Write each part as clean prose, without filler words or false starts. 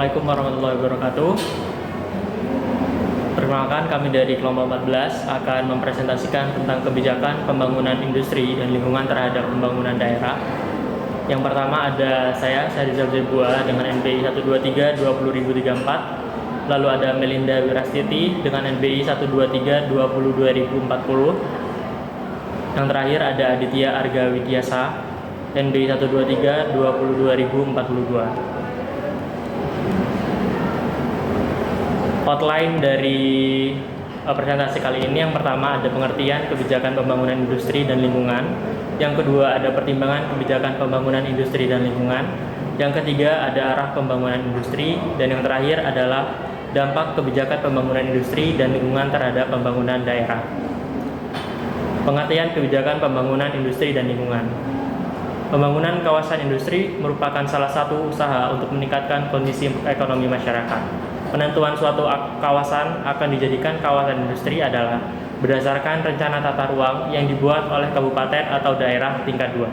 Assalamualaikum warahmatullahi wabarakatuh. Perkenalkan, kami dari kelompok 14 akan mempresentasikan tentang kebijakan pembangunan industri dan lingkungan terhadap pembangunan daerah. Yang pertama ada saya Rizal Zebua dengan NBI 123 20034. Lalu ada Melinda Wirastiti dengan NBI 123 2002040. Yang terakhir ada Aditya Arga Widyasa NBI 123 20042. Outline dari presentasi kali ini, yang pertama ada pengertian kebijakan pembangunan industri dan lingkungan, yang kedua ada pertimbangan kebijakan pembangunan industri dan lingkungan, yang ketiga ada arah pembangunan industri, dan yang terakhir adalah dampak kebijakan pembangunan industri dan lingkungan terhadap pembangunan daerah. Pengertian kebijakan pembangunan industri dan lingkungan. Pembangunan kawasan industri merupakan salah satu usaha untuk meningkatkan kondisi ekonomi masyarakat. Penentuan suatu kawasan akan dijadikan kawasan industri adalah berdasarkan rencana tata ruang yang dibuat oleh kabupaten atau daerah tingkat 2.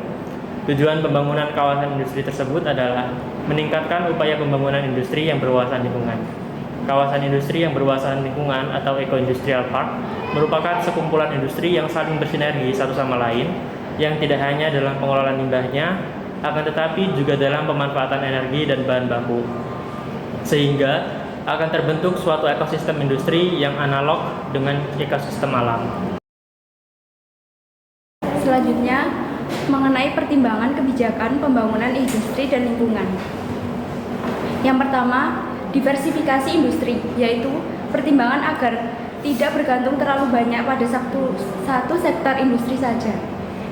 Tujuan pembangunan kawasan industri tersebut adalah meningkatkan upaya pembangunan industri yang berwawasan lingkungan. Kawasan industri yang berwawasan lingkungan atau eco-industrial park merupakan sekumpulan industri yang saling bersinergi satu sama lain, yang tidak hanya dalam pengelolaan limbahnya, akan tetapi juga dalam pemanfaatan energi dan bahan baku. Sehingga akan terbentuk suatu ekosistem industri yang analog dengan ekosistem alam. Selanjutnya, mengenai pertimbangan kebijakan pembangunan industri dan lingkungan. Yang pertama, diversifikasi industri, yaitu pertimbangan agar tidak bergantung terlalu banyak pada satu sektor industri saja.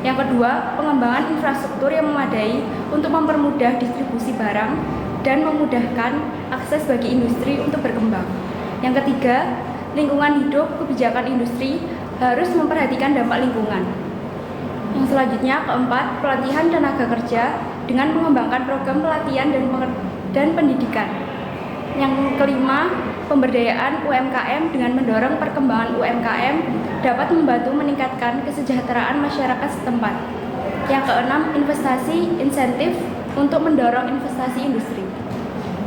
Yang kedua, pengembangan infrastruktur yang memadai untuk mempermudah distribusi barang dan memudahkan akses bagi industri untuk berkembang. Yang ketiga, lingkungan hidup. Kebijakan industri harus memperhatikan dampak lingkungan. Yang selanjutnya, keempat, pelatihan tenaga kerja dengan mengembangkan program pelatihan dan pendidikan. Yang kelima, pemberdayaan UMKM dengan mendorong perkembangan UMKM dapat membantu meningkatkan kesejahteraan masyarakat setempat. Yang keenam, investasi insentif untuk mendorong investasi industri.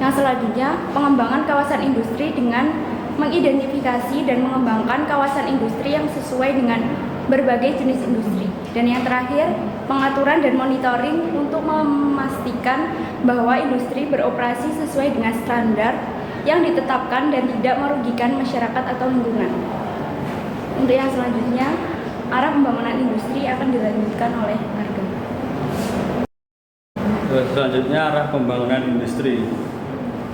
Yang selanjutnya, pengembangan kawasan industri dengan mengidentifikasi dan mengembangkan kawasan industri yang sesuai dengan berbagai jenis industri. Dan yang terakhir, pengaturan dan monitoring untuk memastikan bahwa industri beroperasi sesuai dengan standar yang ditetapkan dan tidak merugikan masyarakat atau lingkungan. Untuk yang selanjutnya, arah pembangunan industri akan dilanjutkan oleh Arga. Selanjutnya, arah pembangunan industri.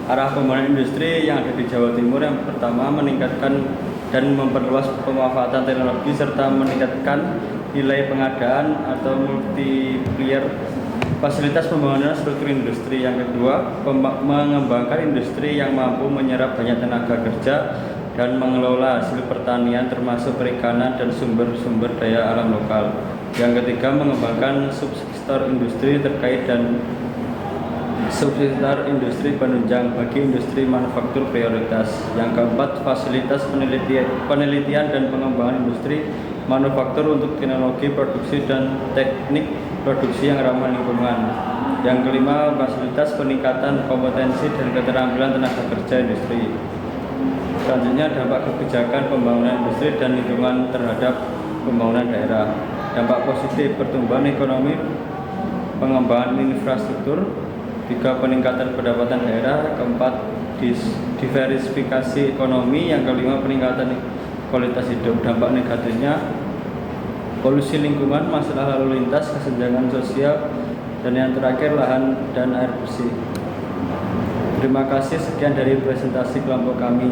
Arah pembangunan industri yang ada di Jawa Timur yang pertama meningkatkan dan memperluas pemanfaatan teknologi serta meningkatkan nilai pengadaan atau multiplier fasilitas pembangunan struktur industri. Yang kedua, mengembangkan industri yang mampu menyerap banyak tenaga kerja dan mengelola hasil pertanian termasuk perikanan dan sumber-sumber daya alam lokal. Yang ketiga, mengembangkan subsektor industri terkait dan subsektor industri penunjang bagi industri manufaktur prioritas. Yang keempat, fasilitas penelitian dan pengembangan industri manufaktur untuk teknologi produksi dan teknik produksi yang ramah lingkungan. Yang kelima, fasilitas peningkatan kompetensi dan keterampilan tenaga kerja industri. Selanjutnya, dampak kebijakan pembangunan industri dan lingkungan terhadap pembangunan daerah. Dampak positif, pertumbuhan ekonomi, pengembangan infrastruktur. Tiga, peningkatan pendapatan daerah. Keempat, diversifikasi ekonomi. Yang kelima, peningkatan kualitas hidup. Dampak negatifnya, polusi lingkungan, masalah lalu lintas, kesenjangan sosial, dan yang terakhir, lahan dan air bersih. Terima kasih, sekian dari presentasi kelompok kami.